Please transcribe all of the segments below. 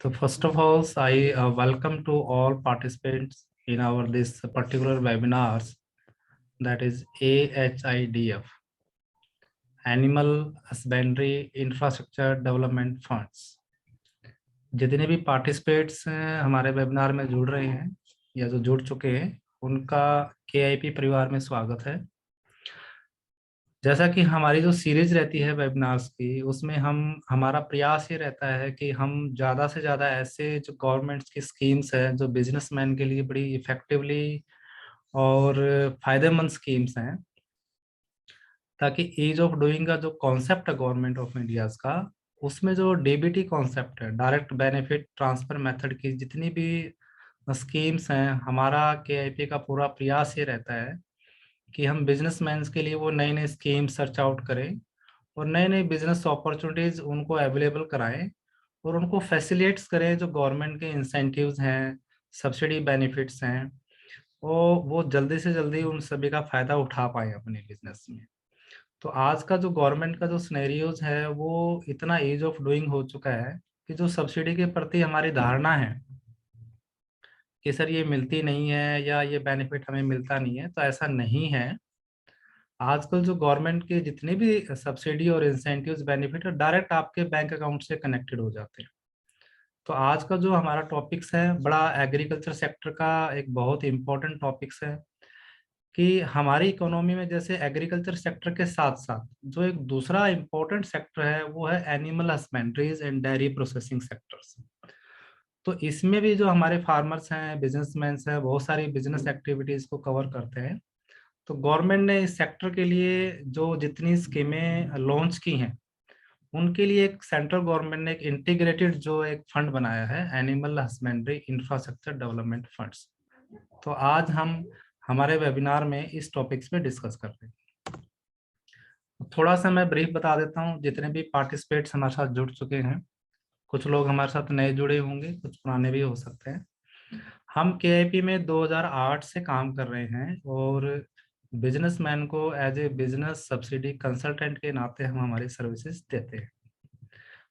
So first of all, I welcome to all participants in our this particular webinars, that is AHIDF, Animal Husbandry Infrastructure Development Funds। जितने भी participates हमारे webinar में जुड़ रहे हैं या जो जुड़ चुके हैं, उनका KIP परिवार में स्वागत है। जैसा कि हमारी जो सीरीज रहती है वेबिनार्स की, उसमें हमारा प्रयास ये रहता है कि हम ज़्यादा से ज़्यादा ऐसे जो गवर्नमेंट्स की स्कीम्स है जो बिजनेसमैन के लिए बड़ी इफेक्टिवली और फायदेमंद स्कीम्स हैं, ताकि ईज ऑफ डूइंग का जो कॉन्सेप्ट है गवर्नमेंट ऑफ इंडियाज का, उसमें जो DBT कॉन्सेप्ट है, डायरेक्ट बेनिफिट ट्रांसफर मेथड की जितनी भी स्कीम्स हैं, हमारा KIP का पूरा प्रयास ये रहता है कि हम बिजनेसमैन के लिए वो नई नई स्कीम सर्च आउट करें और नए नए बिजनेस अपॉर्चुनिटीज उनको अवेलेबल कराएं और उनको फैसिलिटेट्स करें। जो गवर्नमेंट के इंसेंटिव्स हैं, सब्सिडी बेनिफिट्स हैं, वो जल्दी से जल्दी उन सभी का फायदा उठा पाए अपने बिजनेस में। तो आज का जो गवर्नमेंट का जो सिनेरियोज है, वो इतना ईज ऑफ डूइंग हो चुका है कि जो सब्सिडी के प्रति हमारी धारणा है कि सर ये मिलती नहीं है या ये बेनिफिट हमें मिलता नहीं है, तो ऐसा नहीं है। आजकल जो गवर्नमेंट के जितने भी सब्सिडी और इंसेंटिव्स बेनिफिट है, डायरेक्ट आपके बैंक अकाउंट से कनेक्टेड हो जाते हैं। तो आज का जो हमारा टॉपिक्स है, बड़ा एग्रीकल्चर सेक्टर का एक बहुत इंपॉर्टेंट टॉपिक्स है कि हमारी इकोनॉमी में जैसे एग्रीकल्चर सेक्टर के साथ साथ जो एक दूसरा इंपॉर्टेंट सेक्टर है, वो है animal husbandries and dairy processing sectors. तो इसमें भी जो हमारे फार्मर्स हैं, बिजनेसमैन हैं, बहुत सारी बिजनेस एक्टिविटीज को कवर करते हैं। तो गवर्नमेंट ने इस सेक्टर के लिए जो जितनी स्कीमें लॉन्च की हैं, उनके लिए एक सेंट्रल गवर्नमेंट ने एक इंटीग्रेटेड जो एक फंड बनाया है, animal husbandry infrastructure development funds. तो आज हम हमारे वेबिनार में इस टॉपिक्स पे डिस्कस कर रहे हैं। थोड़ा सा मैं ब्रीफ बता देता हूँ। जितने भी पार्टिसिपेट्स हमारे साथ जुड़ चुके हैं, कुछ लोग हमारे साथ नए जुड़े होंगे, कुछ पुराने भी हो सकते हैं। हम KIP में 2008 से काम कर रहे हैं और बिजनेसमैन को as a business subsidy consultant के नाते हम हमारी सर्विसेज देते हैं।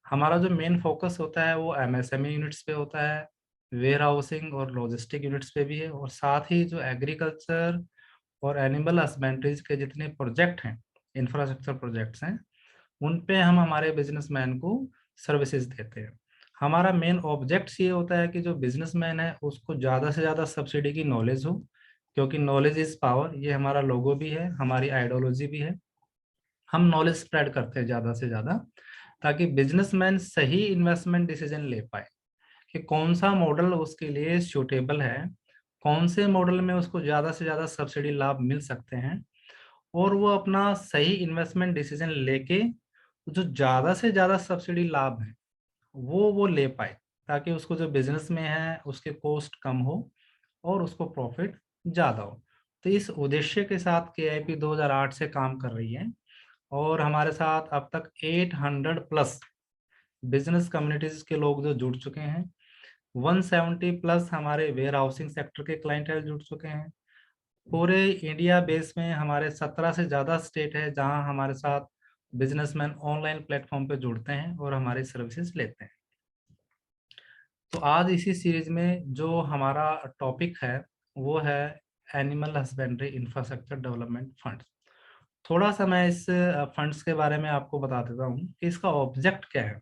हमारा जो मेन फोकस होता है वो MSME यूनिट्स पे होता है, वेयर हाउसिंग और लॉजिस्टिक यूनिट्स पे भी है, और साथ ही जो एग्रीकल्चर और एनिमल हस्बेंड्रीज के जितने प्रोजेक्ट हैं, इंफ्रास्ट्रक्चर प्रोजेक्ट्स हैं, उन पे हम हमारे बिजनेसमैन को सर्विसेज देते हैं। हमारा मेन ऑब्जेक्ट ये होता है कि जो बिजनेसमैन है उसको ज़्यादा से ज़्यादा सब्सिडी की नॉलेज हो, क्योंकि नॉलेज इज पावर, ये हमारा लोगो भी है, हमारी आइडियोलॉजी भी है। हम नॉलेज स्प्रेड करते हैं ज़्यादा से ज़्यादा, ताकि बिजनेसमैन सही इन्वेस्टमेंट डिसीजन ले पाए कि कौन सा मॉडल उसके लिए सूटेबल है, कौन से मॉडल में उसको ज़्यादा से ज़्यादा सब्सिडी लाभ मिल सकते हैं, और वो अपना सही इन्वेस्टमेंट डिसीजन लेके जो ज़्यादा से ज़्यादा सब्सिडी लाभ है वो ले पाए, ताकि उसको जो बिजनेस में है उसके कॉस्ट कम हो और उसको प्रॉफिट ज़्यादा हो। तो इस उद्देश्य के साथ KIP 2008 से काम कर रही है और हमारे साथ अब तक 800 प्लस बिजनेस कम्युनिटीज के लोग जो जुड़ चुके हैं। 170 प्लस हमारे वेयर हाउसिंग सेक्टर के क्लाइंटेल जुड़ चुके हैं। पूरे इंडिया बेस में हमारे 17 से ज़्यादा स्टेट है जहां हमारे साथ बिजनेसमैन ऑनलाइन प्लेटफॉर्म पे जुड़ते हैं और हमारी सर्विसेज लेते हैं। तो आज इसी सीरीज में जो हमारा टॉपिक है वो है animal husbandry infrastructure development fund. थोड़ा सा मैं इस फंड्स के बारे में आपको बता देता हूँ कि इसका ऑब्जेक्ट क्या है।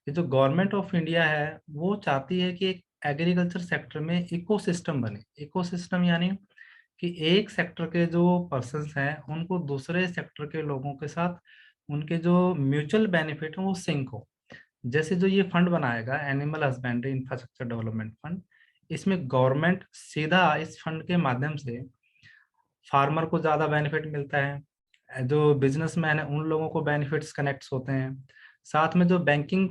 कि जो गवर्नमेंट ऑफ इंडिया है वो चाहती है कि एक एग्रीकल्चर सेक्टर में इकोसिस्टम बने। इकोसिस्टम यानी कि एक सेक्टर के जो पर्सन्स हैं उनको दूसरे सेक्टर के लोगों के साथ उनके जो म्यूचुअल बेनिफिट है वो सिंक हो। जैसे जो ये फंड बनाएगा, animal husbandry infrastructure development fund, इसमें गवर्नमेंट सीधा इस फंड के माध्यम से फार्मर को ज़्यादा बेनिफिट मिलता है, जो बिजनेसमैन है उन लोगों को बेनिफिट्स कनेक्ट्स होते हैं, साथ में जो बैंकिंग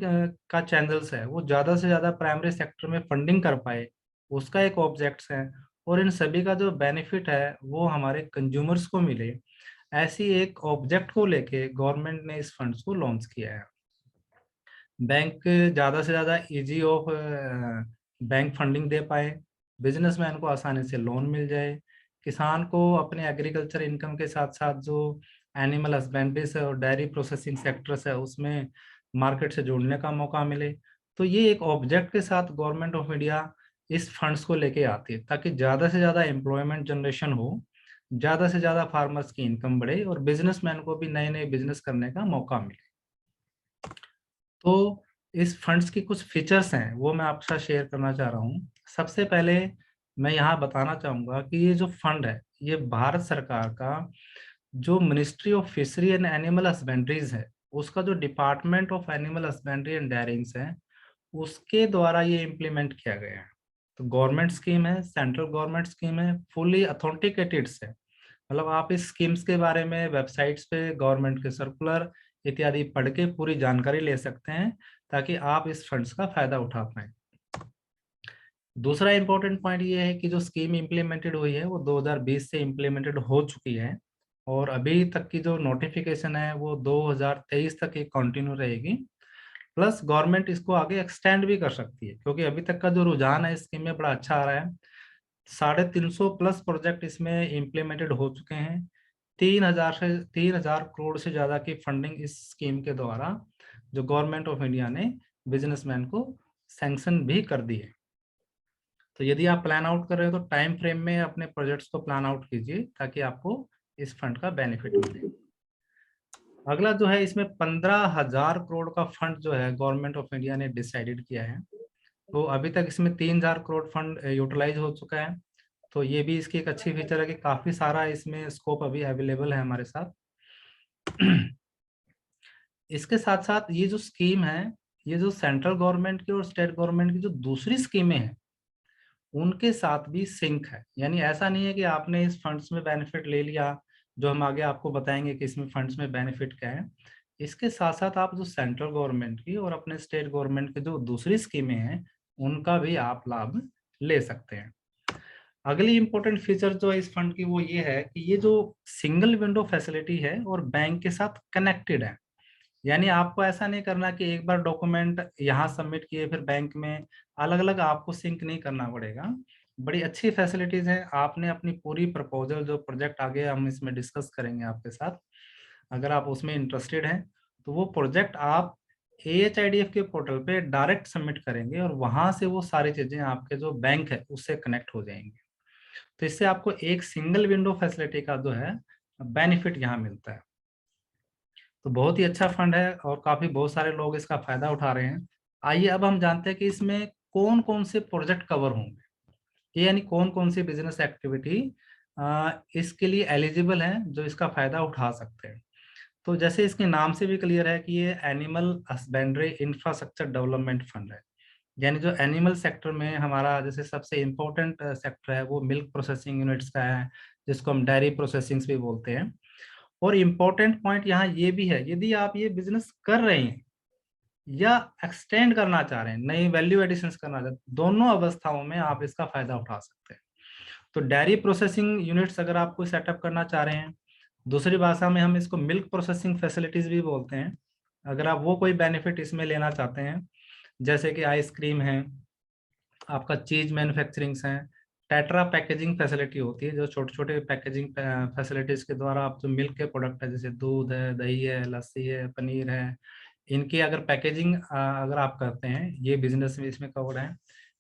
का चैनल्स है वो ज़्यादा से ज़्यादा प्राइमरी सेक्टर में फंडिंग कर पाए, उसका एक ऑब्जेक्ट्स है, और इन सभी का जो बेनिफिट है वो हमारे कंज्यूमर्स को मिले। ऐसी एक ऑब्जेक्ट को लेके गवर्नमेंट ने इस फंड्स को लॉन्च किया है। बैंक ज़्यादा से ज़्यादा इजी ऑफ बैंक फंडिंग दे पाए, बिजनेसमैन को आसानी से लोन मिल जाए, किसान को अपने एग्रीकल्चर इनकम के साथ साथ जो एनिमल हस्बेंड्री से और डेयरी प्रोसेसिंग सेक्टर्स है उसमें मार्केट से जुड़ने का मौका मिले, तो ये एक ऑब्जेक्ट के साथ गवर्नमेंट ऑफ इंडिया इस फंड्स को लेके आती है, ताकि ज़्यादा से ज़्यादा एम्प्लॉयमेंट जनरेशन हो, ज़्यादा से ज़्यादा फार्मर्स की इनकम बढ़े और बिजनेसमैन को भी नए नए बिजनेस करने का मौका मिले। तो इस फंड्स की कुछ फीचर्स हैं, वो मैं आपके साथ शेयर करना चाह रहा हूँ। सबसे पहले मैं यहाँ बताना चाहूँगा कि ये जो फंड है, ये भारत सरकार का जो ministry of fishery and animal husbandries है, उसका जो department of animal husbandry and dairyings है, उसके द्वारा ये इम्प्लीमेंट किया गया है। तो गवर्नमेंट स्कीम है, सेंट्रल गवर्नमेंट स्कीम है, फुली अथेंटिकेटेड है। मतलब आप इस स्कीम्स के बारे में वेबसाइट्स पे गवर्नमेंट के सर्कुलर इत्यादि पढ़ के पूरी जानकारी ले सकते हैं, ताकि आप इस फंड्स का फायदा उठा पाएं। दूसरा इंपॉर्टेंट पॉइंट ये है कि जो स्कीम इम्प्लीमेंटेड हुई है वो 2020 से इम्प्लीमेंटेड हो चुकी है, और अभी तक की जो नोटिफिकेशन है वो 2023 तक ये कंटिन्यू रहेगी। प्लस गवर्नमेंट इसको आगे एक्सटेंड भी कर सकती है, क्योंकि अभी तक का जो रुझान है स्कीम में बड़ा अच्छा आ रहा है। 350 प्लस प्रोजेक्ट इसमें इम्प्लीमेंटेड हो चुके हैं। 3,000 करोड़ से ज्यादा की फंडिंग इस स्कीम के द्वारा जो गवर्नमेंट ऑफ इंडिया ने बिजनेसमैन को सैंक्शन भी कर दी है। तो यदि आप प्लान आउट कर रहे हो तो टाइम फ्रेम में अपने प्रोजेक्ट्स को प्लान आउट कीजिए, ताकि आपको इस फंड का बेनिफिट मिले। अगला जो है, इसमें 15,000 करोड़ का फंड जो है गवर्नमेंट ऑफ इंडिया ने डिसाइडेड किया है। तो अभी तक इसमें 3,000 करोड़ फंड यूटिलाइज हो चुका है। तो ये भी इसकी एक अच्छी फीचर है कि काफी सारा इसमें स्कोप अभी अवेलेबल है हमारे साथ। इसके साथ साथ ये जो स्कीम है, ये जो सेंट्रल गवर्नमेंट की और स्टेट गवर्नमेंट की जो दूसरी स्कीमें हैं उनके साथ भी सिंक है। यानी ऐसा नहीं है कि आपने इस फंड्स में बेनिफिट ले लिया, जो हम आगे आपको बताएंगे कि इसमें फंड्स में बेनिफिट क्या है। इसके साथ साथ आप जो सेंट्रल गवर्नमेंट की और अपने स्टेट गवर्नमेंट की जो दूसरी स्कीमें हैं उनका भी आप लाभ ले सकते हैं। अगली इंपॉर्टेंट फीचर जो है इस फंड की वो ये है कि ये जो सिंगल विंडो फैसिलिटी है और बैंक के साथ कनेक्टेड है। यानी आपको ऐसा नहीं करना कि एक बार डॉक्यूमेंट यहाँ सबमिट किए फिर बैंक में, अलग अलग आपको सिंक नहीं करना पड़ेगा। बड़ी अच्छी फैसिलिटीज है। आपने अपनी पूरी प्रपोजल, जो प्रोजेक्ट आगे हम इसमें डिस्कस करेंगे आपके साथ, अगर आप उसमें इंटरेस्टेड हैं तो वो प्रोजेक्ट आप AHIDF के पोर्टल पे डायरेक्ट सबमिट करेंगे और वहां से वो सारी चीजें आपके जो बैंक है उससे कनेक्ट हो जाएंगे। तो इससे आपको एक सिंगल विंडो फैसिलिटी का जो है बेनिफिट यहाँ मिलता है। तो बहुत ही अच्छा फंड है और काफी बहुत सारे लोग इसका फायदा उठा रहे हैं। आइए अब हम जानते हैं कि इसमें कौन कौन से प्रोजेक्ट कवर होंगे, ये यानी कौन कौन सी बिजनेस एक्टिविटी इसके लिए एलिजिबल है, जो इसका फायदा उठा सकते हैं। तो जैसे इसके नाम से भी क्लियर है कि ये animal husbandry infrastructure development fund है। यानी जो एनिमल सेक्टर में हमारा जैसे सबसे इम्पोर्टेंट सेक्टर है वो मिल्क प्रोसेसिंग यूनिट्स का है, जिसको हम डेयरी प्रोसेसिंग भी बोलते हैं। और इम्पोर्टेंट पॉइंट यहाँ ये भी है, यदि आप ये बिजनेस कर रहे हैं या एक्सटेंड करना चाह रहे हैं, नई वैल्यू एडिशन करना चाहते हैं, दोनों अवस्थाओं में आप इसका फायदा उठा सकते हैं। तो डेयरी प्रोसेसिंग यूनिट्स अगर आप कोई सेटअप करना चाह रहे हैं, दूसरी भाषा में हम इसको मिल्क प्रोसेसिंग फैसिलिटीज भी बोलते हैं, अगर आप वो कोई बेनिफिट इसमें लेना चाहते हैं, जैसे कि आइसक्रीम है, आपका चीज मैन्युफैक्चरिंग्स है, टेट्रा पैकेजिंग फैसिलिटी होती है, जो छोटे छोटे पैकेजिंग फैसिलिटीज के द्वारा आप जो मिल्क के प्रोडक्ट है, जैसे दूध है, दही है, लस्सी है, पनीर है, इनकी अगर पैकेजिंग अगर आप करते हैं, ये बिजनेस में इसमें कवर्ड है।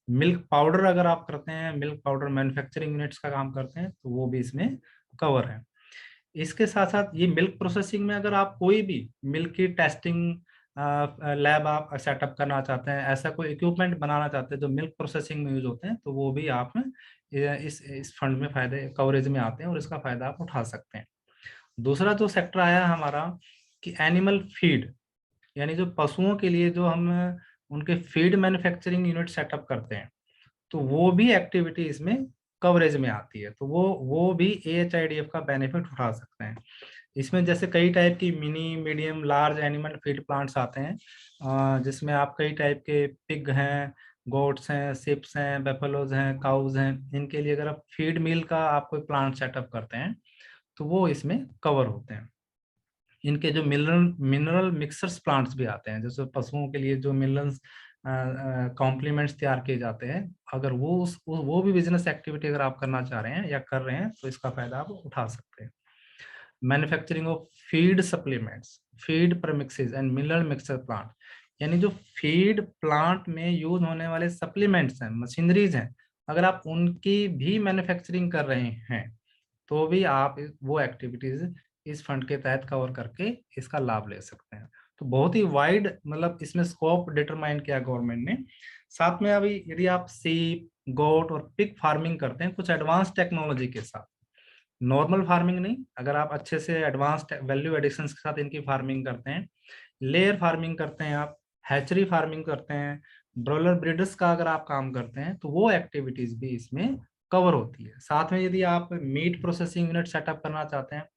मिल्क पाउडर अगर आप करते हैं, मिल्क पाउडर मैन्युफैक्चरिंग यूनिट्स का काम करते हैं, तो वो भी इसमें कवर है। इसके साथ साथ ये मिल्क प्रोसेसिंग में अगर आप कोई भी मिल्क की टेस्टिंग लैब आप सेटअप करना चाहते हैं, ऐसा कोई इक्विपमेंट बनाना चाहते हैं जो मिल्क प्रोसेसिंग में यूज होते हैं, तो वो भी आप इस फंड में फायदे कवरेज में आते हैं और इसका फायदा आप उठा सकते हैं। दूसरा जो सेक्टर आया हमारा कि एनिमल फीड, यानी जो पशुओं के लिए जो हम उनके फीड मैन्युफैक्चरिंग यूनिट सेटअप करते हैं, तो वो भी एक्टिविटी इसमें कवरेज में आती है। तो वो भी AHIDF का बेनिफिट उठा सकते हैं। इसमें जैसे कई टाइप की mini, medium, large animal feed plants आते हैं, जिसमें आप कई टाइप के पिग हैं, गोट्स हैं, सिप्स हैं, बेफलोज हैं, काउज हैं, इनके लिए अगर आप फीड मिल का आप कोई प्लांट सेटअप करते हैं तो वो इसमें कवर होते हैं। इनके जो मिनरल मिनरल मिक्सर्स प्लांट्स भी आते हैं, जैसे पशुओं के लिए जो मिनरल्स कॉम्प्लीमेंट्स तैयार किए जाते हैं, अगर वो भी बिजनेस एक्टिविटी अगर आप करना चाह रहे हैं या कर रहे हैं तो इसका फायदा आप उठा सकते हैं। Manufacturing of feed supplements, feed premixes and mineral mixer plant, यानी जो फीड प्लांट में यूज होने वाले सप्लीमेंट्स हैं, मशीनरीज हैं, अगर आप उनकी भी मैन्युफैक्चरिंग कर रहे हैं तो भी आप वो एक्टिविटीज इस फंड के तहत कवर करके इसका लाभ ले सकते हैं। तो बहुत ही वाइड मतलब इसमें स्कोप डिटरमाइन किया गवर्नमेंट ने। साथ में अभी यदि आप सीप, गोट और पिग फार्मिंग करते हैं कुछ एडवांस टेक्नोलॉजी के साथ, नॉर्मल फार्मिंग नहीं, अगर आप अच्छे से एडवांस वैल्यू एडिशंस के साथ इनकी फार्मिंग करते हैं, लेयर फार्मिंग करते हैं, आप हैचरी फार्मिंग करते हैं, ब्रॉयलर ब्रीडर्स का अगर आप काम करते हैं, तो वो एक्टिविटीज भी इसमें कवर होती है। साथ में यदि आप मीट प्रोसेसिंग यूनिट सेटअप करना चाहते हैं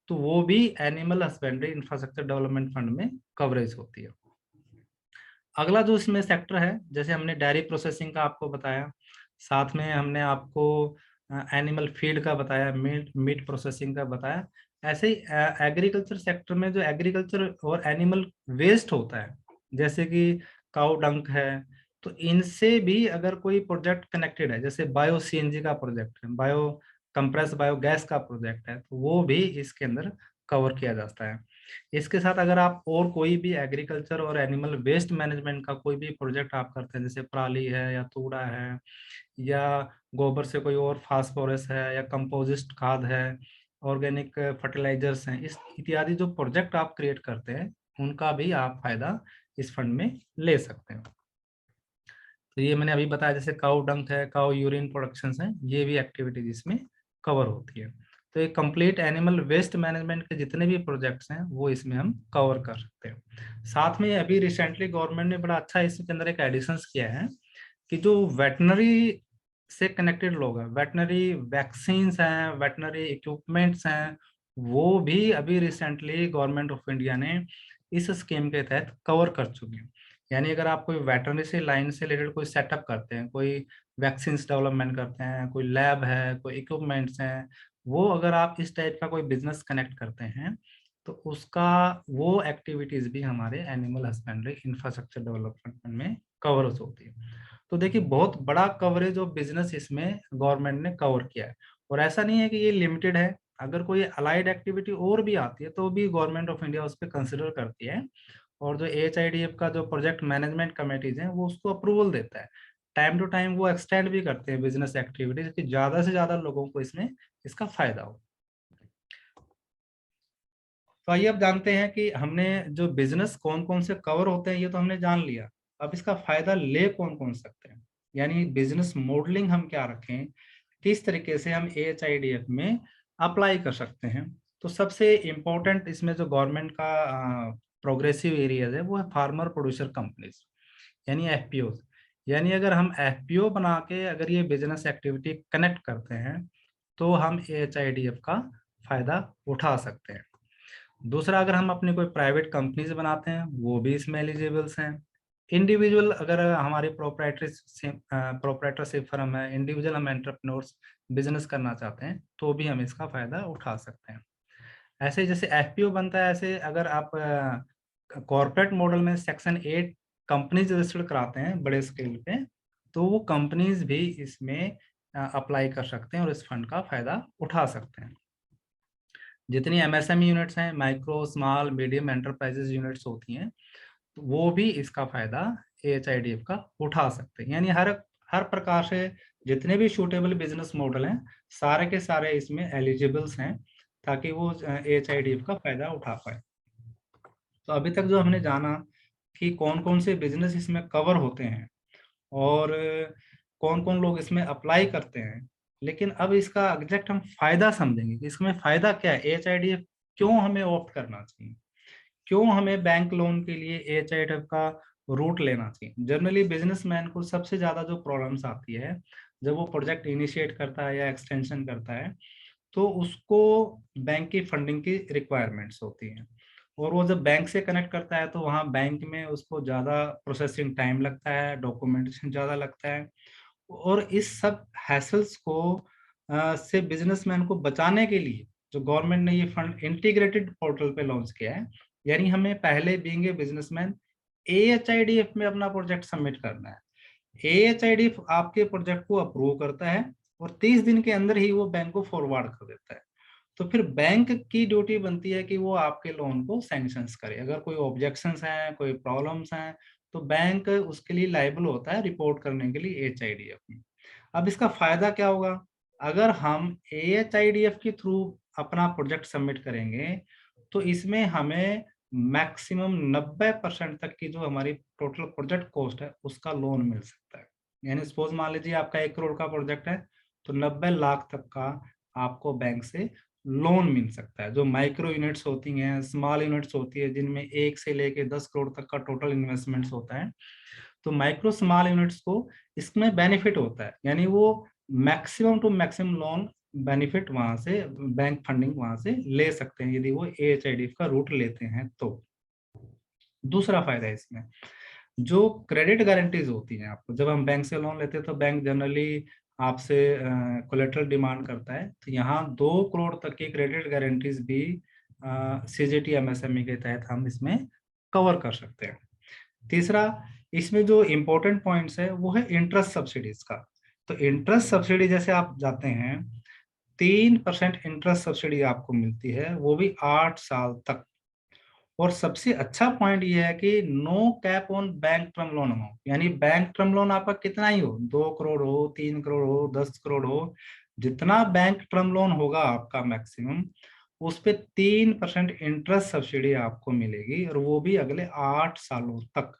तो वो भी animal husbandry infrastructure development fund में कवरेज होती है। अगला जो इसमें सेक्टर है, जैसे हमने डेयरी प्रोसेसिंग का आपको बताया, साथ में हमने आपको एनिमल फीड का बताया, मीट प्रोसेसिंग का बताया, ऐसे ही एग्रीकल्चर सेक्टर में जो एग्रीकल्चर और एनिमल वेस्ट होता है, जैसे कि काउ डंक है, तो इनसे भी अगर कोई प्रोजेक्ट कनेक्टेड है, जैसे बायो सीएनजी का प्रोजेक्ट है, कंप्रेस बायोगैस का प्रोजेक्ट है, तो वो भी इसके अंदर कवर किया जाता है। इसके साथ अगर आप और कोई भी एग्रीकल्चर और एनिमल वेस्ट मैनेजमेंट का कोई भी प्रोजेक्ट आप करते हैं, जैसे पराली है या तूड़ा है या गोबर से कोई और फास्फोरस है या कंपोजिस्ट खाद है, ऑर्गेनिक फर्टिलाइजर्स हैं, इस इत्यादि जो प्रोजेक्ट आप क्रिएट करते हैं उनका भी आप फायदा इस फंड में ले सकते हैं। तो ये मैंने अभी बताया, जैसे काउ डंक है, काउ यूरिन प्रोडक्शन है, ये भी एक्टिविटीज इसमें कवर होती है। तो ये कंप्लीट एनिमल वेस्ट मैनेजमेंट के जितने भी प्रोजेक्ट्स हैं वो इसमें हम कवर कर सकते हैं। साथ में अभी रिसेंटली गवर्नमेंट ने बड़ा अच्छा इसके अंदर एक एडिशंस किया है कि जो वेटनरी से कनेक्टेड लोग हैं, वेटनरी वैक्सीन हैं, वेटनरी इक्विपमेंट्स हैं, वो भी अभी रिसेंटली गवर्नमेंट ऑफ इंडिया ने इस स्कीम के तहत कवर कर चुके हैं। यानी अगर आप कोई वेटरनरी से लाइन से रिलेटेड कोई सेटअप करते हैं, कोई वैक्सीन डेवलपमेंट करते हैं, कोई लैब है, कोई इक्विपमेंट्स हैं, वो अगर आप इस टाइप का कोई बिजनेस कनेक्ट करते हैं तो उसका वो एक्टिविटीज भी हमारे एनिमल हस्बेंड्री इंफ्रास्ट्रक्चर डेवलपमेंट में कवर होती है। तो देखिए बहुत बड़ा कवरेज ऑफ बिजनेस इसमें गवर्नमेंट ने कवर किया है। और ऐसा नहीं है कि ये लिमिटेड है, अगर कोई अलाइड एक्टिविटी और भी आती है तो भी गवर्नमेंट ऑफ इंडिया उस पर कंसिडर करती है, और जो एचआईडीएफ का जो प्रोजेक्ट मैनेजमेंट कमेटीज हैं वो उसको अप्रूवल देता है। टाइम टू टाइम वो एक्सटेंड भी करते हैं बिजनेस एक्टिविटीज कि ज्यादा से ज्यादा लोगों को इसमें इसका फायदा हो। तो आइए अब जानते हैं कि हमने जो बिजनेस कौन कौन से कवर होते हैं ये तो हमने जान लिया, अब इसका फायदा ले कौन कौन सकते हैं, यानी बिजनेस मॉडलिंग हम क्या रखें, किस तरीके से हम एचआईडीएफ में अप्लाई कर सकते हैं। तो सबसे इम्पोर्टेंट इसमें जो गवर्नमेंट का प्रोग्रेसिव एरियाज है वो है फार्मर प्रोड्यूसर कंपनीज, यानी एफपीओ। यानी अगर हम एफपीओ बना के अगर ये बिजनेस एक्टिविटी कनेक्ट करते हैं तो हम एचआईडीएफ का फायदा उठा सकते हैं। दूसरा, अगर हम अपनी कोई प्राइवेट कंपनीज बनाते हैं वो भी इसमें एलिजिबल्स हैं। इंडिविजुअल अगर हमारी प्रोप्राइटरशिप फर्म है, इंडिविजुअल हम एंटरप्रेन्योर्स बिजनेस करना चाहते हैं तो भी हम इसका फायदा उठा सकते हैं। ऐसे जैसे एफपीओ बनता है, ऐसे अगर आप कॉर्पोरेट मॉडल में सेक्शन 8 कंपनीज रजिस्टर्ड कराते हैं बड़े स्केल पे, तो वो कंपनीज भी इसमें अप्लाई कर सकते हैं और इस फंड का फायदा उठा सकते हैं। जितनी एमएसएमई यूनिट्स हैं, micro small medium enterprises units होती हैं, तो वो भी इसका फायदा एचआईडीएफ का उठा सकते हैं। यानी हर हर प्रकार से जितने भी सूटेबल बिजनेस मॉडल हैं सारे के सारे इसमें एलिजिबल्स हैं ताकि वो एचआईडीएफ का फायदा उठा पाए। तो अभी तक जो हमने जाना कि कौन कौन से बिजनेस इसमें कवर होते हैं और कौन कौन लोग इसमें अप्लाई करते हैं, लेकिन अब इसका एग्जैक्ट हम फायदा समझेंगे कि इसमें फायदा क्या है, एचआईडीएफ क्यों हमें ऑप्ट करना चाहिए, क्यों हमें बैंक लोन के लिए एचआईडीएफ का रूट लेना चाहिए। जनरली बिजनेसमैन को सबसे ज्यादा जो प्रॉब्लम्स आती है जब वो प्रोजेक्ट इनिशिएट करता है या एक्सटेंशन करता है, तो उसको बैंक की फंडिंग की रिक्वायरमेंट्स होती हैं, और वो जब बैंक से कनेक्ट करता है तो वहाँ बैंक में उसको ज़्यादा प्रोसेसिंग टाइम लगता है, डॉक्यूमेंटेशन ज़्यादा लगता है, और इस सब हैसल्स को से बिजनेसमैन को बचाने के लिए जो गवर्नमेंट ने ये फंड इंटीग्रेटेड पोर्टल पे लॉन्च किया है, यानी हमें पहले बीइंग ए बिजनेसमैन एएचआईडीएफ में अपना प्रोजेक्ट सबमिट करना है। एएचआईडीएफ आपके प्रोजेक्ट को अप्रूव करता है और 30 दिन के अंदर ही वो बैंक को फॉरवर्ड कर देता है। तो फिर बैंक की ड्यूटी बनती है कि वो आपके लोन को सैंक्शंस करे। अगर कोई ऑब्जेक्शंस हैं, कोई प्रॉब्लम्स हैं, तो बैंक उसके लिए लायबल होता है रिपोर्ट करने के लिए एचआईडीएफ में। अब इसका फायदा क्या होगा? अगर हम एएचआईडीएफ के थ्रू अपना प्रोजेक्ट सबमिट करेंगे तो इसमें हमें मैक्सिमम 90% तक की जो हमारी टोटल प्रोजेक्ट कॉस्ट है उसका लोन मिल सकता है। यानी सपोज मान लीजिए आपका 1 करोड़ का प्रोजेक्ट है, तो 90 लाख तक का आपको बैंक से लोन मिल सकता है। जो माइक्रो यूनिट्स होती हैं, स्मॉल यूनिट्स होती है, जिनमें 1 से लेके 10 करोड़ तक का टोटल इन्वेस्टमेंट्स होता है, तो माइक्रो स्मॉल यूनिट्स को इसमें बेनिफिट होता है। यानी वो maximum to maximum loan benefit वहां से, बैंक फंडिंग वहां से ले सकते हैं यदि वो एएचआईडीएफ का रूट लेते हैं तो। दूसरा फायदा है इसमें, जो क्रेडिट गारंटीज होती हैं, आपको जब हम बैंक से लोन लेते हैं तो बैंक जनरली आपसे कोलेटरल डिमांड करता है, तो यहाँ 2 करोड़ तक की क्रेडिट गारंटीज भी सीजीटी एमएसएमई के तहत हम इसमें कवर कर सकते हैं। तीसरा, इसमें जो इम्पोर्टेंट पॉइंट्स है वो है इंटरेस्ट सब्सिडीज का। तो इंटरेस्ट सब्सिडी जैसे आप जाते हैं, 3% इंटरेस्ट सब्सिडी आपको मिलती है, वो भी 8 साल तक। और सबसे अच्छा पॉइंट ये है कि no cap on bank term loan हो, यानी बैंक टर्म लोन आपका कितना ही हो, 2 करोड़ हो, 3 करोड़ हो, 10 करोड़ हो, जितना बैंक टर्म लोन होगा आपका मैक्सिमम, उस पे 3% इंटरेस्ट सब्सिडी आपको मिलेगी, और वो भी अगले 8 सालों तक,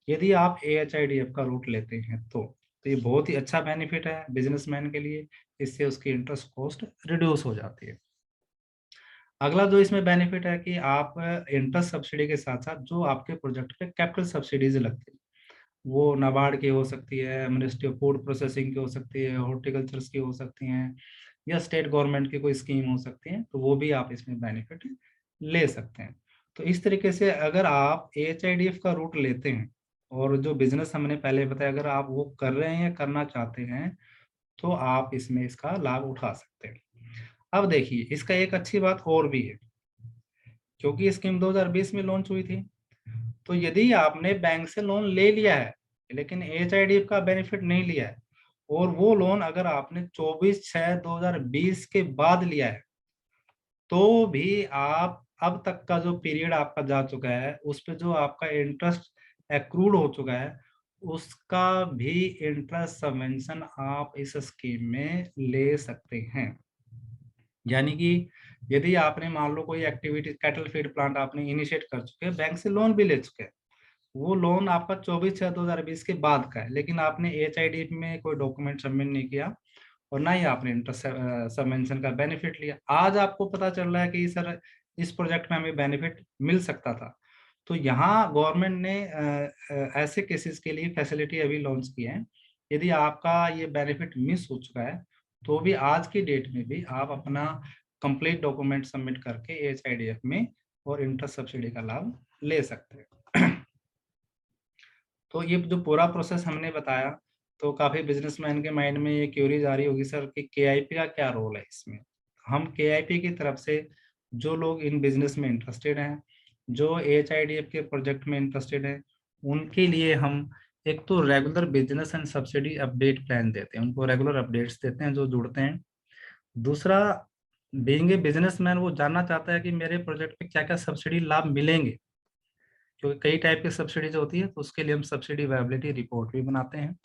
यदि आप एएचआईडीएफ का रूट लेते हैं तो ये बहुत ही अच्छा बेनिफिट है बिजनेसमैन के लिए। इससे उसकी इंटरेस्ट कॉस्ट रिड्यूस हो जाती है। अगला जो इसमें बेनिफिट है कि आप इंटरेस्ट सब्सिडी के साथ साथ जो आपके प्रोजेक्ट पे कैपिटल सब्सिडीज लगती है, वो नाबार्ड की हो सकती है, मिनिस्ट्री ऑफ फूड प्रोसेसिंग की हो सकती है, हॉर्टिकल्चर्स की हो सकती हैं, या स्टेट गवर्नमेंट की कोई स्कीम हो सकती है, तो वो भी आप इसमें बेनिफिट ले सकते हैं। तो इस तरीके से अगर आप एएचआईडीएफ का रूट लेते हैं, और जो बिजनेस हमने पहले बताया अगर आप वो कर रहे हैं या करना चाहते हैं, तो आप इसमें इसका लाभ उठा सकते हैं। अब देखिए, इसका एक अच्छी बात और भी है, क्योंकि स्कीम 2020 में लॉन्च हुई थी, तो यदि आपने बैंक से लोन ले लिया है लेकिन एचआईडीएफ का बेनिफिट नहीं लिया है, और वो लोन अगर आपने 24/6/2020 के बाद लिया है, तो भी आप अब तक का जो पीरियड आपका जा चुका है, उस पे जो आपका इंटरेस्ट एक्रूड हो चुका है, उसका भी इंटरेस्ट सबवेंशन आप इस स्कीम में ले सकते हैं। यानी कि यदि आपने मान लो कोई एक्टिविटी, कैटल फीड प्लांट आपने इनिशिएट कर चुके हैं, बैंक से लोन भी ले चुके हैं, वो लोन आपका 24/6/2020 के बाद का है, लेकिन आपने एचआईडीएफ में कोई डॉक्यूमेंट सबमिट नहीं किया, और ना ही आपने इंटरेस्ट सबवेंशन का बेनिफिट लिया। आज आपको पता चल रहा है कि सर इस प्रोजेक्ट में हमें बेनिफिट मिल सकता था, तो यहाँ गवर्नमेंट ने ऐसे केसेस के लिए फैसिलिटी अभी लॉन्च की है। यदि आपका ये बेनिफिट मिस हो चुका है, तो भी आज की डेट में भी आप अपना कंप्लीट डॉक्यूमेंट सबमिट करके एचआईडीएफ में और इंटरेस्ट सब्सिडी का लाभ ले सकते हैं। तो ये जो पूरा प्रोसेस हमने बताया, तो काफी बिजनेसमैन के माइंड में ये क्यूरीज आ रही होगी सर कि केआईपी का क्या रोल है इसमें। हम केआईपी की तरफ से जो लोग इन बिजनेस में इंटरेस्टेड हैं, जो एचआईडीएफ के प्रोजेक्ट में इंटरेस्टेड हैं, उनके लिए हम एक तो regular business and subsidy update plan देते हैं, उनको रेगुलर अपडेट्स देते हैं जो जुड़ते हैं। दूसरा, बीइंग ए बिजनेसमैन वो जानना चाहता है कि मेरे प्रोजेक्ट पे क्या क्या सब्सिडी लाभ मिलेंगे, क्योंकि कई टाइप की सब्सिडीज होती है, तो उसके लिए हम सब्सिडी वायबिलिटी रिपोर्ट भी बनाते हैं,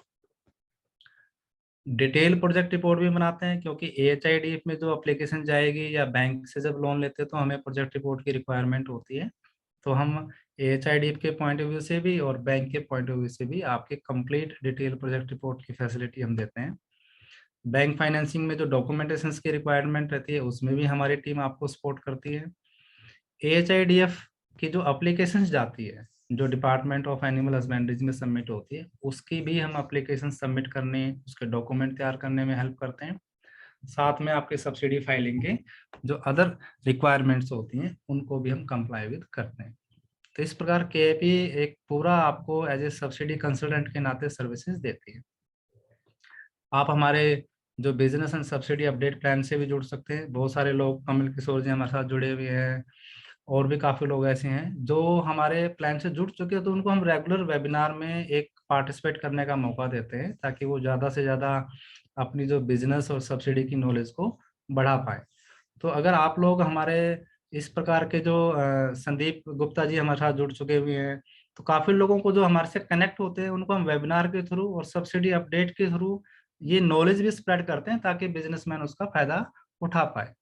डिटेल प्रोजेक्ट रिपोर्ट भी बनाते हैं, क्योंकि एएचआईडीएफ में जो एप्लीकेशन जाएगी या बैंक से जब लोन लेते हैं तो हमें प्रोजेक्ट रिपोर्ट की रिक्वायरमेंट होती है। तो हम एएचआईडीएफ के पॉइंट ऑफ व्यू से भी और बैंक के पॉइंट ऑफ व्यू से भी आपके कंप्लीट डिटेल प्रोजेक्ट रिपोर्ट की फैसिलिटी हम देते हैं। बैंक फाइनेंसिंग में जो डॉक्यूमेंटेशन की रिक्वायरमेंट रहती है उसमें भी हमारी टीम आपको सपोर्ट करती है। एएचआईडीएफ की जो अप्लीकेशन जाती है, जो डिपार्टमेंट ऑफ एनिमल हस्बेंड्री में सबमिट होती है, उसकी भी हम अप्लीकेशन सबमिट करने, उसके डॉक्यूमेंट तैयार करने में हेल्प करते हैं। साथ में आपके सब्सिडी फाइलिंग के जो अदर रिक्वायरमेंट्स होती हैं उनको भी हम कंप्लाई विद करते हैं। तो इस प्रकार केएपी एक पूरा आपको एज ए सब्सिडी कंसल्टेंट के नाते सर्विसेज देती है। आप हमारे जो business and subsidy update plan से भी जुड़ सकते हैं। बहुत सारे लोग, कमल किशोर जी हमारे साथ जुड़े हुए हैं, और भी काफी लोग ऐसे हैं जो हमारे प्लान से जुड़ चुके हैं, तो उनको हम रेगुलर वेबिनार में एक पार्टिसिपेट करने का मौका देते हैं, ताकि वो ज़्यादा से ज़्यादा अपनी जो बिजनेस और सब्सिडी की नॉलेज को बढ़ा पाए। तो अगर आप लोग हमारे इस प्रकार के जो संदीप गुप्ता जी हमारे साथ जुड़ चुके हुए हैं, तो काफी लोगों को जो हमारे से कनेक्ट होते हैं उनको हम वेबिनार के थ्रू और सब्सिडी अपडेट के थ्रू ये नॉलेज भी स्प्रेड करते हैं ताकि बिजनेसमैन उसका फायदा उठा पाए।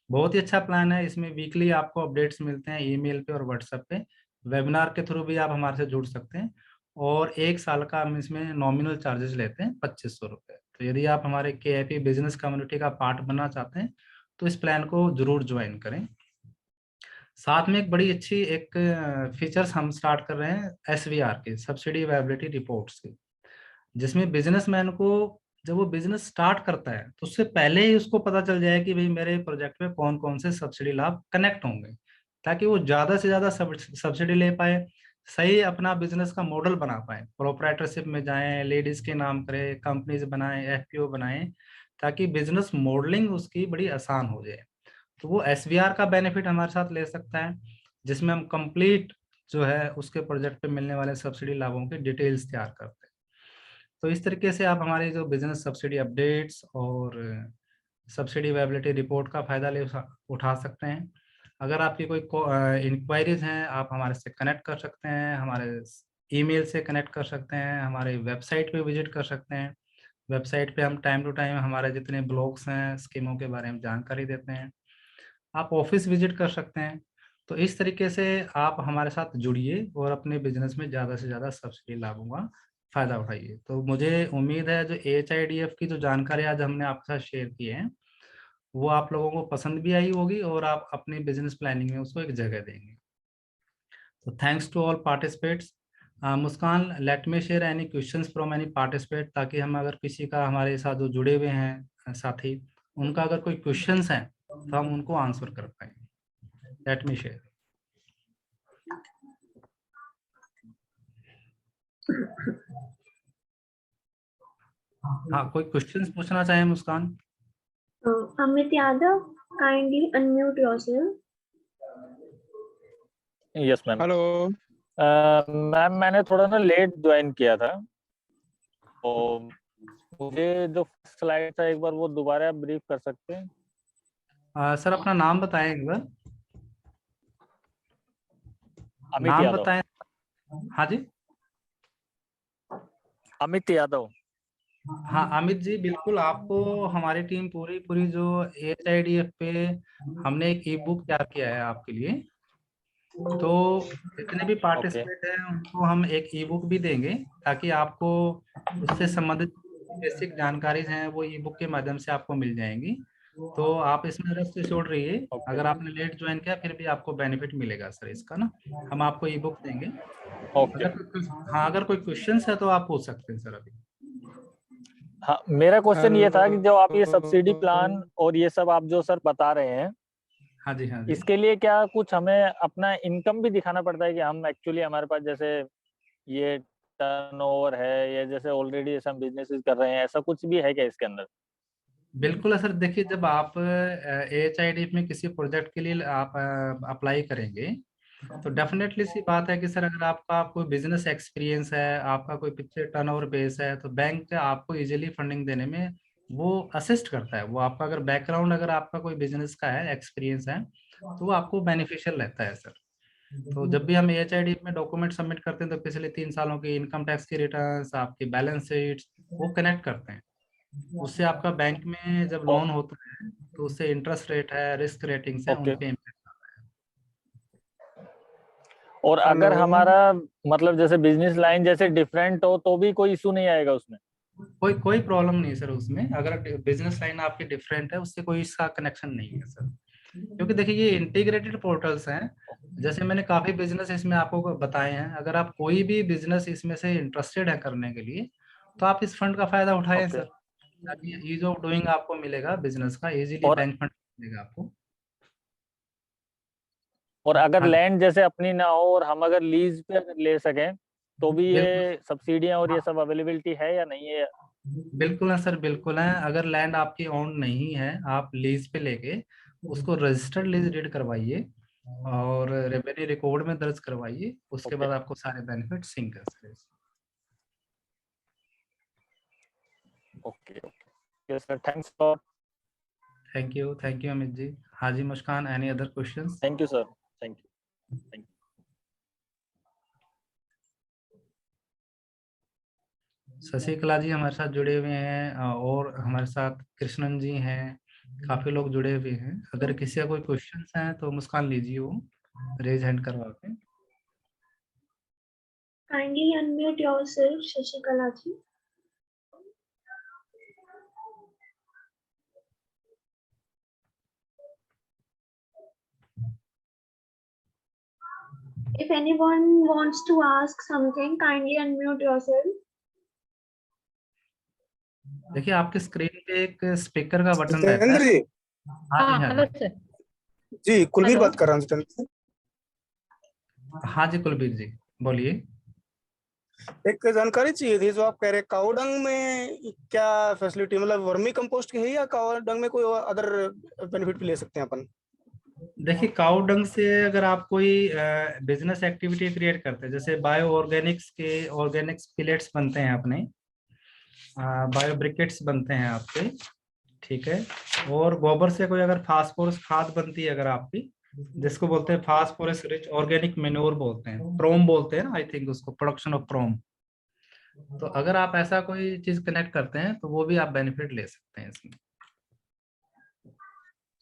बहुत ही अच्छा प्लान है, इसमें वीकली आपको अपडेट्स मिलते हैं ईमेल पे और व्हाट्सएप पे। वेबिनार के थ्रू भी आप हमारे से जुड़ सकते हैं, और 1 साल का हम इसमें नॉमिनल चार्जेस लेते हैं 2500 रुपये। तो यदि आप हमारे KIP बिजनेस कम्युनिटी का पार्ट बनना चाहते हैं तो इस प्लान को जरूर ज्वाइन करें। साथ में एक बड़ी अच्छी एक फीचर्स हम स्टार्ट कर रहे हैं SVR के, सब्सिडी वायबिलिटी रिपोर्ट्स के, जिसमें बिजनेसमैन को जब वो बिजनेस स्टार्ट करता है तो उससे पहले ही उसको पता चल जाए कि भाई मेरे प्रोजेक्ट में कौन कौन से सब्सिडी लाभ कनेक्ट होंगे, ताकि वो ज्यादा से ज्यादा सब्सिडी ले पाए, सही अपना बिजनेस का मॉडल बना पाए, प्रोप्राइटरशिप में जाएं, लेडीज के नाम करें, कंपनीज बनाएं, FPO बनाएं, ताकि बिजनेस मॉडलिंग उसकी बड़ी आसान हो जाए। तो वो SVR का बेनिफिट हमारे साथ ले सकता है, जिसमें हम कंप्लीट जो है उसके प्रोजेक्ट पे मिलने वाले सब्सिडी लाभों के डिटेल्स तैयार करते हैं। तो इस तरीके से आप हमारे जो बिजनेस सब्सिडी अपडेट्स और सब्सिडी वायबिलिटी रिपोर्ट का फायदा उठा सकते हैं। अगर आपकी कोई इंक्वायरीज हैं आप हमारे से कनेक्ट कर सकते हैं, हमारे ईमेल से कनेक्ट कर सकते हैं, हमारे वेबसाइट पे विजिट कर सकते हैं। वेबसाइट पे हम टाइम टू टाइम हमारे जितने ब्लॉग्स हैं स्कीमों के बारे में जानकारी देते हैं। आप ऑफिस विजिट कर सकते हैं। तो इस तरीके से आप हमारे साथ जुड़िए और अपने बिजनेस में ज़्यादा से ज़्यादा सब्सिडी लाभों का फायदा उठाइए। तो मुझे उम्मीद है जो AHIDF की जो जानकारी आज हमने आपके साथ शेयर की है वो आप लोगों को पसंद भी आई होगी और आप अपनी बिजनेस प्लानिंग में उसको एक जगह देंगे। तो thanks to all participates. Muskan, let me share any questions from any participate, ताकि हम अगर किसी का हमारे साथ जो जुड़े हुए हैं साथी, उनका अगर कोई क्वेश्चंस हैं तो हम उनको आंसर कर पाए। Late me share. हाँ, कोई क्वेश्चंस पूछना चाहे मुस्कान? Amit Yadav, kindly unmute yourself. Yes ma'am. Hello ma'am मैंने थोड़ा ना लेट ज्वाइन किया था, तो मुझे जो स्लाइड था एक बार वो दोबारा ब्रीफ कर सकते हैं? सर अपना नाम बताएं एक बार। अमित नाम यादव। बताएं। हाँ जी, अमित यादव। हाँ अमित जी, बिल्कुल आपको हमारी टीम पूरी पूरी जो AHIDF पे हमने एक ई बुक तैयार किया है आपके लिए। तो जितने भी ओके पार्टिसिपेट हैं उनको हम एक ई बुक भी देंगे, ताकि आपको उससे संबंधित बेसिक जानकारी हैं वो ई बुक के माध्यम से आपको मिल जाएंगी। तो आप इसमें रस से छोड़ रहिए। ओके अगर आपने लेट ज्वाइन किया फिर भी आपको बेनिफिट मिलेगा सर इसका ना, हम आपको ई बुक देंगे। ओके। हाँ, अगर कोई क्वेश्चन है तो आप पूछ सकते हैं सर अभी। हाँ, मेरा क्वेश्चन ये था कि जो आप ये सब्सिडी प्लान हेलो और ये सब आप जो सर बता रहे हैं, हाँ जी, हाँ जी। इसके लिए क्या कुछ हमें अपना इनकम भी दिखाना पड़ता है कि हम एक्चुअली हमारे पास जैसे ये टर्नओवर है या जैसे ऑलरेडी जैसे हम बिजनेस कर रहे हैं, ऐसा कुछ भी है क्या इसके अंदर? बिल्कुल है सर, देखिए जब आप AHIDF में किसी प्रोजेक्ट के लिए आप अप्लाई करेंगे तो डेफिनेटली सी बात है कि सर अगर आपका कोई बिजनेस एक्सपीरियंस है, आपका कोई पीछे टर्नओवर बेस है, तो बैंक आपको इजीली फंडिंग देने में वो असिस्ट करता है। वो आपका अगर बैकग्राउंड अगर आपका कोई बिजनेस का है, एक्सपीरियंस है, तो वो आपको बेनिफिशियल रहता है सर। तो जब भी हम AHIDF में डॉक्यूमेंट सबमिट करते हैं तो पिछले 3 सालों की इनकम टैक्स की रिटर्न्स, आपकी बैलेंस शीट्स वो कनेक्ट करते हैं। उससे आपका बैंक में जब लोन होता है तो उससे इंटरेस्ट रेट है, रिस्क रेटिंग्स है, उन ओके। पे impact। और अगर हेलो हमारा मतलब जैसे बिजनेस लाइन जैसे डिफरेंट हो तो भी कोई इशू नहीं आएगा उसमें? कोई कोई प्रॉब्लम नहीं सर उसमें, अगर बिजनेस लाइन आपकी डिफरेंट है उससे कोई इसका कनेक्शन नहीं है सर। क्योंकि देखिए ये इंटीग्रेटेड पोर्टल्स हैं, जैसे मैंने काफी बिजनेस इसमें आपको बताए हैं। अगर आप कोई भी बिजनेस इसमें से इंटरेस्टेड है करने के लिए तो आप इस फंड का फायदा उठाएं ओके। सर, ताकि ईज ऑफ डूइंग आपको मिलेगा बिजनेस का, इजीली और बैंक फंड मिलेगा आपको। अगर हाँ जी, लैंड जैसे अपनी ना हो और हम अगर लीज पे अगर ले सकें तो भी बिल्कुल। ये सब्सिडियां और ये हाँ, सब अवेलेबिलिटी है या नहीं है? बिल्कुल है सर, बिल्कुल है। अगर लैंड आपकी ओन नहीं है, आप लीज पे लेके उसको रजिस्टर्ड लीज डीड करवाइए और रेवेन्यू रिकॉर्ड में दर्ज करवाइए, उसके ओके बाद आपको सारे बेनिफिट सिंक है sir. Okay okay. Sir thanks for thank you Amit ji. Haji Muskan, any other questions? Thank you sir, thank you. Shashikala ji हमारे साथ जुड़े हुए हैं और हमारे साथ कृष्णन जी हैं, काफी लोग जुड़े हुए हैं। अगर किसी का कोई क्वेश्चंस हैं तो मुस्कान लीजिए, वो रेज हैंड करवा के। Kindly unmute yourself, Shashikala ji. If anyone wants to ask something, kindly unmute yourself. देखिए आपके स्क्रीन पे एक स्पीकर का बटन रहता जितेंद्र है। जी। हाँ जी, हाँ हेलो जी। सर। जी कुलवीर हेलो। बात कर रहा हूँ जितेंद्र। हाँ जी कुलबीर जी, बोलिए। एक जानकारी चाहिए थी, जो आप कह रहे काउडंग में क्या फैसिलिटी, मतलब वर्मी कंपोस्ट की है या काउडंग में कोई अदर बेनिफिट भी ले सकते हैं अपन? देखिए काऊ डंग से अगर आप कोई बिजनेस एक्टिविटी क्रिएट करते हैं, जैसे बायो ऑर्गेनिक्स के ऑर्गेनिक्स पिलेट्स बनते हैं अपने, बायो ब्रिकेट्स बनते हैं आपके, ठीक है। और गोबर से कोई अगर फास्फोरस खाद बनती है अगर आपकी, जिसको बोलते हैं फास्फोरस रिच ऑर्गेनिक मेन्योर बोलते हैं, प्रोम बोलते हैं ना, आई थिंक उसको, प्रोडक्शन ऑफ प्रोम। तो अगर आप ऐसा कोई चीज कनेक्ट करते हैं तो वो भी आप बेनिफिट ले सकते हैं इसमें।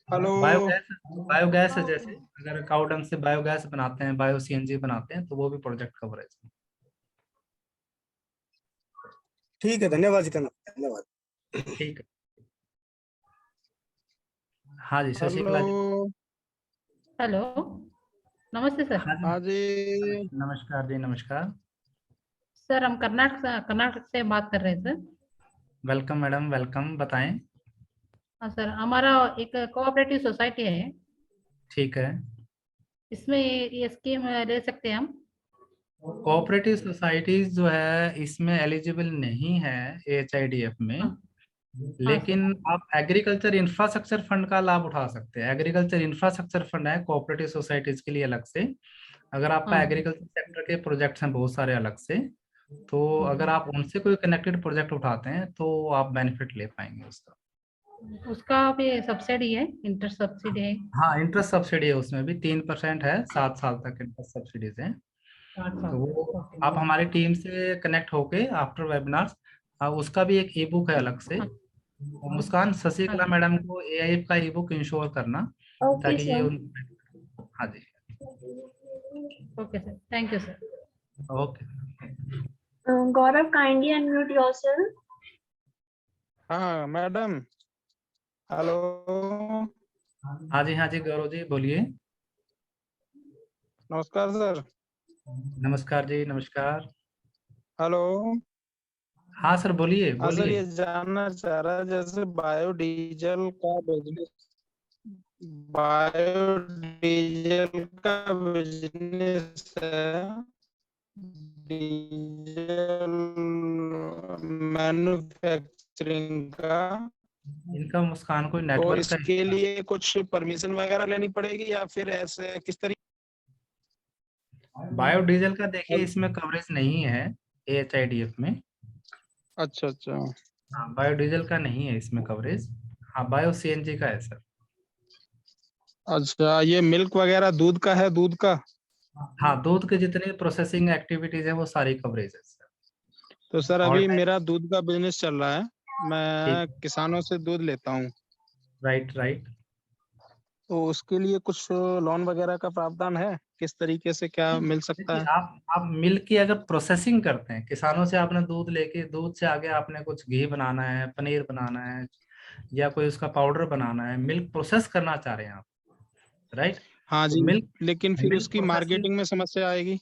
हेलो। बायोगैस है, जैसे अगर काऊ डंग से बायोगैस बनाते हैं, बायो सीएनजी बनाते हैं, तो वो भी प्रोजेक्ट कवर है इसमें। ठीक है, धन्यवाद जितेंद्र, धन्यवाद। ठीक है। हाँ जी हेलो। शशिकला जी। हेलो, नमस्ते सर। हाँ जी। नमस्कार जी, नमस्कार। सर हम कर्नाटक से बात कर रहे हैं सर। वेलकम मैडम, वेलकम, बताएं। हाँ सर, हमारा एक कोऑपरेटिव सोसाइटी है, ठीक है। इसमें ये स्कीम ले सकते हैं हम? कोऑपरेटिव सोसाइटीज जो है इसमें एलिजिबल नहीं है एचआईडीएफ में, हाँ। लेकिन आप एग्रीकल्चर इंफ्रास्ट्रक्चर फंड का लाभ उठा सकते हैं। एग्रीकल्चर इंफ्रास्ट्रक्चर फंड है कोऑपरेटिव सोसाइटीज के लिए अलग से। अगर आपका हाँ। एग्रीकल्चर सेक्टर के प्रोजेक्ट्स हैं बहुत सारे अलग से, तो अगर आप उनसे कोई कनेक्टेड प्रोजेक्ट उठाते हैं तो आप बेनिफिट ले पाएंगे उसका। उसका भी सब्सिडी है, इंटरेस्ट सब्सिडी है? हाँ इंटरेस्ट सब्सिडी है, उसमें भी 3% है, 7 साल तक इंटरेस्ट सब्सिडीज हैं। 8 साल। तो वो आप हमारी टीम से कनेक्ट होके आफ्टर वेबिनार्स, उसका भी एक ई बुक है अलग से। हाँ। मुस्कान, शशिकला मैडम को एआईएफ का ई बुक इंश्योर करना, Okay, ताकि ये sir. उन। हाँ जी, okay sir, thank you sir. Okay. Gaurav, kindly unmute yourself. हाँ मैडम। हेलो। हाँ जी गौरव जी, बोलिए। नमस्कार सर। नमस्कार जी, नमस्कार। हेलो। हाँ सर, बोलिए हाँ सर, बोलिए। ये जानना चाह रहा है, जैसे बायोडीजल का बिजनेस है, डीजल मैन्युफैक्चरिंग का, इनका मुस्कान कोई तो नेटवर्क का इसके लिए कुछ परमिशन वगैरह लेनी पड़ेगी या फिर ऐसे किस तरीके? बायोडीजल का देखिए इसमें कवरेज नहीं है एएचआईडीएफ में। अच्छा अच्छा। हाँ बायोडीजल का नहीं है इसमें कवरेज। हाँ बायो सीएनजी का है सर। अच्छा, ये मिल्क वगैरह दूध का है, दूध का? हाँ दूध के जितने प्रोसेसिंग एक्टिविटीज है वो सारी कवरेज है सर। तो सर और अभी मेरा दूध का बिजनेस चल रहा है, मैं ठीक। किसानों से दूध लेता हूँ, राइट। तो उसके लिए कुछ लोन वगैरह का प्रावधान है? किस तरीके से क्या मिल सकता देखिए है? आप मिल्क की अगर प्रोसेसिंग करते हैं, किसानों से आपने दूध लेके, दूध से आगे आपने कुछ घी बनाना है, पनीर बनाना है, या कोई उसका पाउडर बनाना है, मिल्क प्रोसेस करना चाह रहे हैं आप, राइट? हाँ तो जी, मिल्क लेकिन फिर मिल्क उसकी प्रोसेसिंग, मार्केटिंग में समस्या आएगी।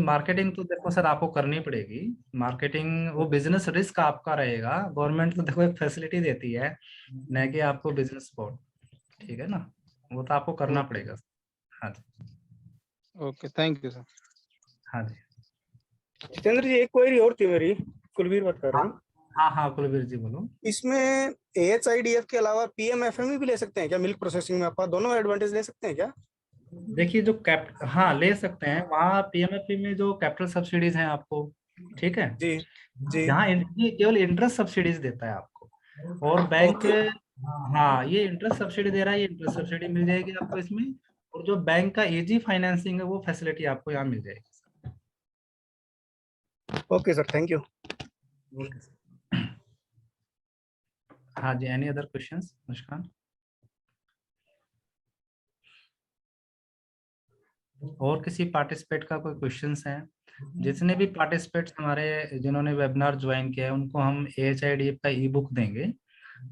मार्केटिंग तो देखो सर आपको करनी पड़ेगी। मार्केटिंग वो बिजनेस रिस्क आपका रहेगा। गवर्नमेंट तो देखो एक फैसिलिटी देती है, न कि आपको बिजनेस सपोर्ट, ठीक है ना, वो तो आपको करना ओके पड़ेगा। हाँ जी, ओके, थैंक यू सर। हाँ जी। जितेंद्र जी, एक क्वेरी और थी मेरी, कुलवीर बात कर रहा हूँ। हाँ कुलवीर जी बोलो। इसमें एएचआईडीएफ के अलावा पीएमएफएमई भी ले सकते हैं क्या? मिल्क प्रोसेसिंग में आप दोनों एडवांटेज ले सकते हैं क्या? देखिए जो हाँ ले सकते हैं, वहाँ पीएमएफपी में जो कैपिटल सब्सिडीज हैं आपको, ठीक है, जी जी। यहाँ ये केवल इंटरेस्ट सब्सिडीज देता है आपको। और बैंक ओके हाँ, ये इंटरेस्ट सब्सिडी दे रहा है, ये इंटरेस्ट सब्सिडी मिल जाएगी आपको इसमें। और जो बैंक का इजी फाइनेंसिंग है वो फैसिलिटी आपको यहाँ मिल जाएगी। Okay sir, thank you. Okay sir. हाँ जी, एनी अदर क्वेश्चंस मुस्कान? और किसी पार्टिसिपेट का कोई क्वेश्चंस है? जितने भी पार्टिसिपेट्स हमारे जिन्होंने वेबिनार ज्वाइन किया है उनको हम AHIDF का ई बुक देंगे,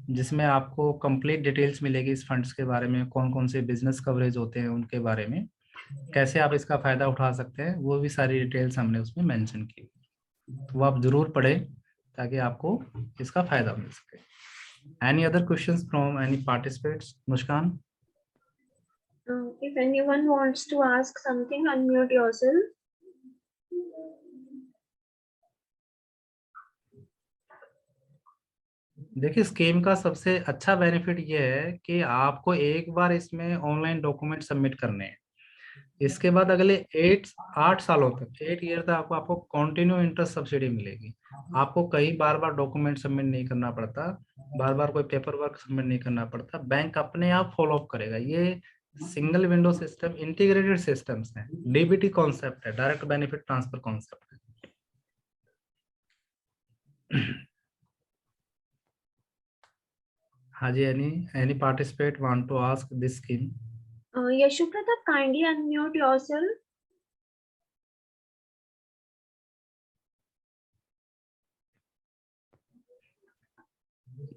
जिसमें आपको कंप्लीट डिटेल्स मिलेगी इस फंड्स के बारे में, कौन कौन से बिजनेस कवरेज होते हैं उनके बारे में, कैसे आप इसका फायदा उठा सकते हैं, वो भी सारी डिटेल्स हमने उसमें मेंशन की। तो वो आप जरूर पढ़ें ताकि आपको इसका फायदा मिल सके। Any other questions from any participates? Muskan? If anyone wants to ask something, unmute yourself. देखिए, स्कीम का सबसे अच्छा बेनिफिट ये है कि आपको एक बार इसमें ऑनलाइन डॉक्यूमेंट सबमिट करने हैं, इसके बाद अगले 8 सालों तक 8 ईयर तक आपको कंटिन्यू इंटरेस्ट सब्सिडी मिलेगी। आपको कई बार डॉक्यूमेंट सबमिट नहीं करना पड़ता, बार बार कोई पेपर वर्क सबमिट नहीं करना पड़ता, बैंक अपने आप फॉलो अप करेगा। ये single window system, integrated systems है, डीबीटी कॉन्सेप्ट है, डायरेक्ट बेनिफिट ट्रांसफर कॉन्सेप्ट है। हाँ जी, any participate want to ask this scheme? Yashu Pratap, kindly unmute yourself.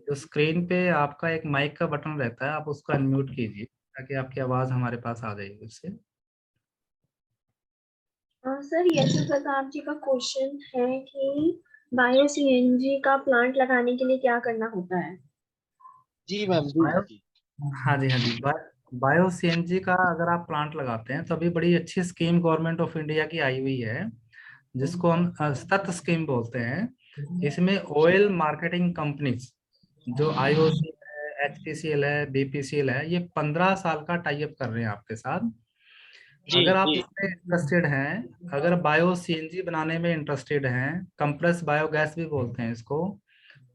तो स्क्रीन पे आपका एक माइक का बटन रहता है, आप उसको अनम्यूट कीजिए ताकि आपकी आवाज हमारे पास आ जाएगी उससे। सर, यशु प्रताप जी का क्वेश्चन है कि बायो सीएनजी का प्लांट लगाने के लिए क्या करना होता है? जी मैम, बायो, जी। हाँ जी, हाँ जी, बायो सीएनजी का अगर आप प्लांट लगाते हैं तो अभी बड़ी अच्छी स्कीम गवर्नमेंट ऑफ इंडिया की आई हुई है, जिसको हम सतत स्कीम बोलते हैं। इसमें ऑयल मार्केटिंग कंपनीज जो IOC है, HPCL है, BPCL है, ये 15 साल का टाई अप कर रहे हैं आपके साथ। जी अगर आप जी। इसमें इंटरेस्टेड हैं, अगर बायो सीएनजी बनाने में इंटरेस्टेड हैं, कंप्रेस बायोगैस भी बोलते हैं इसको,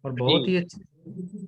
और बहुत जी ही अच्छी